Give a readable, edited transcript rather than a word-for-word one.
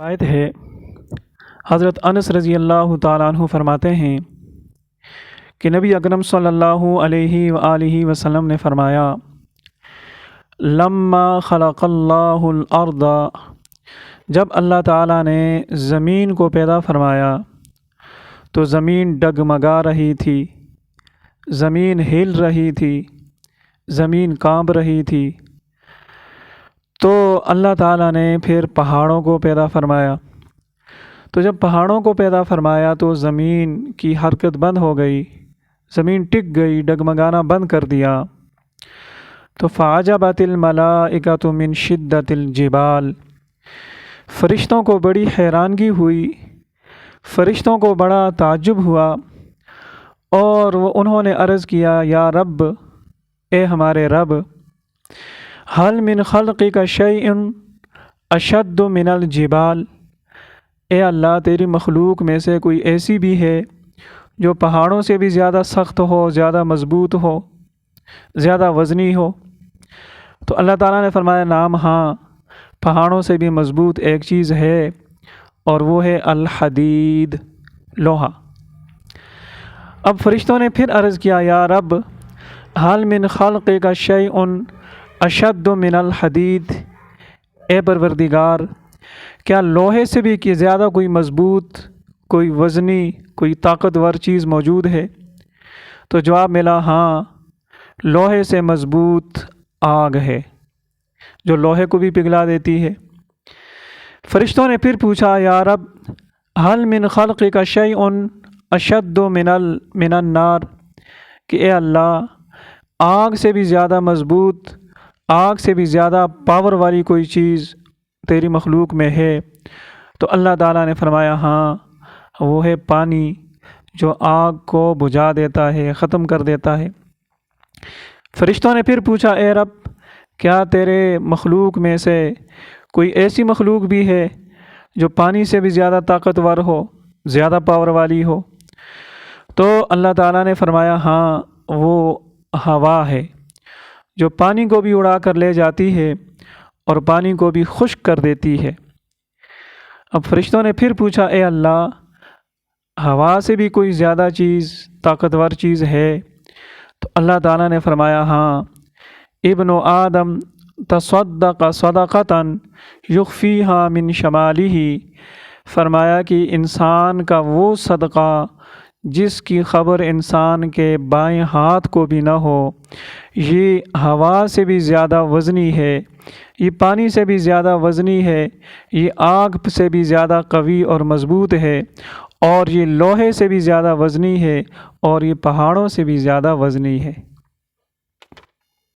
روایت ہے حضرت انس رضی اللہ تعالیٰ عنہ فرماتے ہیں کہ نبی اکرم صلی اللہ علیہ وآلہ وسلم نے فرمایا لما خلق اللہ الارض، جب اللہ تعالیٰ نے زمین کو پیدا فرمایا تو زمین ڈگمگا رہی تھی، زمین ہل رہی تھی، زمین کانپ رہی تھی۔ تو اللہ تعالیٰ نے پھر پہاڑوں کو پیدا فرمایا، تو جب پہاڑوں کو پیدا فرمایا تو زمین کی حرکت بند ہو گئی، زمین ٹک گئی، ڈگمگانا بند کر دیا۔ تو فعجبت الملائکۃ من شدت الجبال، فرشتوں کو بڑی حیرانگی ہوئی، فرشتوں کو بڑا تعجب ہوا، اور انہوں نے عرض کیا یا رب، اے ہمارے رب، حل من خلقک شیء اشد من الجبال، اے اللہ تیری مخلوق میں سے کوئی ایسی بھی ہے جو پہاڑوں سے بھی زیادہ سخت ہو، زیادہ مضبوط ہو، زیادہ وزنی ہو؟ تو اللہ تعالیٰ نے فرمایا نعم، ہاں، پہاڑوں سے بھی مضبوط ایک چیز ہے، اور وہ ہے الحدید، لوہا۔ اب فرشتوں نے پھر عرض کیا یا رب، حل من خلقک شیء اشد من الحدید، اے پروردگار، کیا لوہے سے بھی زیادہ کوئی مضبوط، کوئی وزنی، کوئی طاقتور چیز موجود ہے؟ تو جواب ملا ہاں، لوہے سے مضبوط آگ ہے جو لوہے کو بھی پگھلا دیتی ہے۔ فرشتوں نے پھر پوچھا یا رب، حل من خلقک شیء اشد من النار، کہ اے اللہ، آگ سے بھی زیادہ مضبوط، آگ سے بھی زیادہ پاور والی کوئی چیز تیری مخلوق میں ہے؟ تو اللہ تعالیٰ نے فرمایا ہاں، وہ ہے پانی، جو آگ کو بجھا دیتا ہے، ختم کر دیتا ہے۔ فرشتوں نے پھر پوچھا اے رب، کیا تیرے مخلوق میں سے کوئی ایسی مخلوق بھی ہے جو پانی سے بھی زیادہ طاقتور ہو، زیادہ پاور والی ہو؟ تو اللہ تعالیٰ نے فرمایا ہاں، وہ ہوا ہے جو پانی کو بھی اڑا کر لے جاتی ہے اور پانی کو بھی خشک کر دیتی ہے۔ اب فرشتوں نے پھر پوچھا اے اللہ، ہوا سے بھی کوئی زیادہ چیز، طاقتور چیز ہے؟ تو اللہ تعالیٰ نے فرمایا ہاں، ابن آدم تصدق صدقۃ یخفیہا من شمالہ، فرمایا کہ انسان کا وہ صدقہ جس کی خبر انسان کے بائیں ہاتھ کو بھی نہ ہو، یہ ہوا سے بھی زیادہ وزنی ہے، یہ پانی سے بھی زیادہ وزنی ہے، یہ آگ سے بھی زیادہ قوی اور مضبوط ہے، اور یہ لوہے سے بھی زیادہ وزنی ہے، اور یہ پہاڑوں سے بھی زیادہ وزنی ہے۔